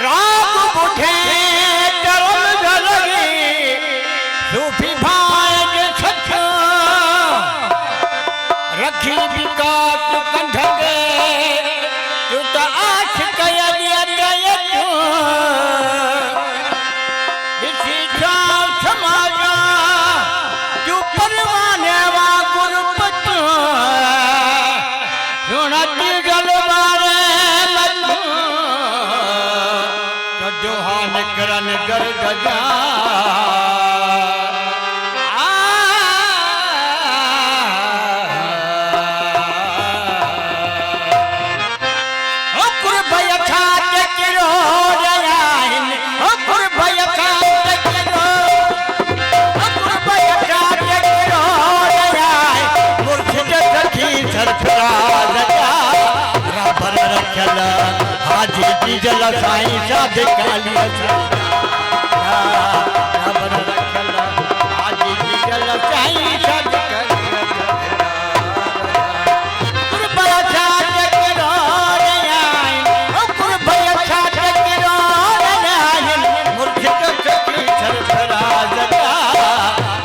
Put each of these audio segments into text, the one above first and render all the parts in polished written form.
राग उठे चरण झलगी सूफी भाई के छछ रखी बिकात कंधगे तू तो आश कयलिया गयचू दिसी छाव समाजा तू परवाने वा गुरपतू सुनती जलवारे मत जोहान करन कर गजा हाजी जल साईं शाद कालिया रबर रखल हाजी जल साईं शाद कालिया कुर्बाया छाट करो रे आई ओ कुर्बाया छाट करो रे आई मुर्शिद सखी सरफराज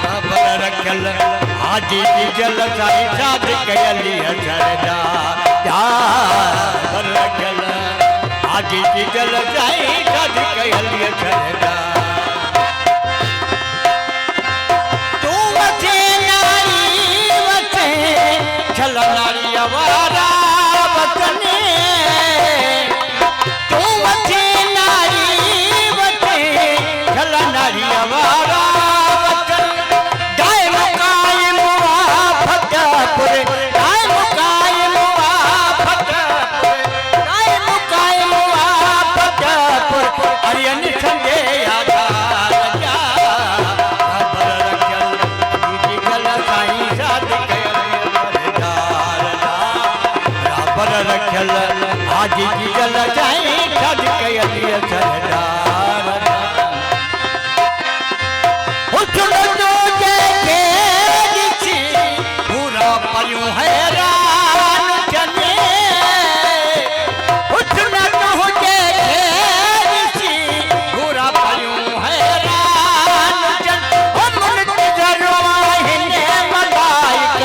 रबर रखल हाजी जल साईं शाद कालिया सरदा रबर रखल हाजी जल साईं शाद कालिया सरदा तू वचे नारी वचे छल नारी अवारा वतने तू वचे नारी वचे छल नारी अवारा वतन दायम कायम फतेहपुर दायम कायम फतेहपुर दायम कायम फतेहपुर अरियन संगे आधार जा रबर रखल हाजी जल साईं शाद कालिया सरदार रबर रखल हाजी जल साईं शाद कालिया सरदार उठल जो के दिसी पूरा पयूं हैरान जने उठल जो के दिसी पूरा पयूं हैरान जन ओ मुल्क जरवाहिने मलाइक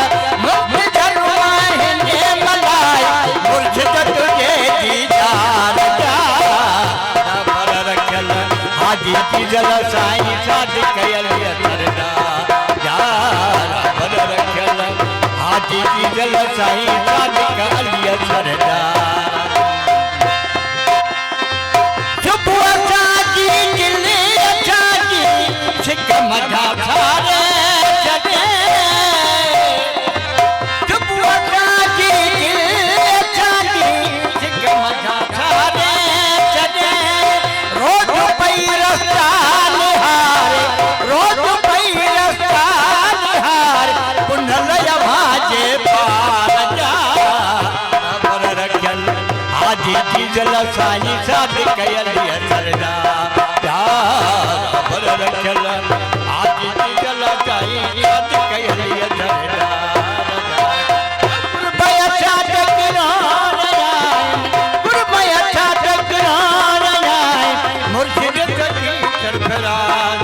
मुल्क जरवाहिने मलाइक मुर्शिद तुझे दीदार जा रबर रखल हाजी जल साईं शाद कालिया सरदा जा रबर रखल हाजी जल साईं शाद कालिया सरदा सुबह साजी दिले साजी सिक मजा सारे चले सुबह साजी दिले साजी सिक मजा सारे चले रोज पई रस्ता निहारे रोज पई रस्ता निहारे पुनल भाजे पार जा रबर रखल हाजी जल साईं शाद कालिया सरदा जा रबर रखल हाजी जल साईं शाद कालिया सरदा कुर्बाया छाट करो रे आई कुर्बाया छाट करो रे आई मुर्शिद सखी सरफराज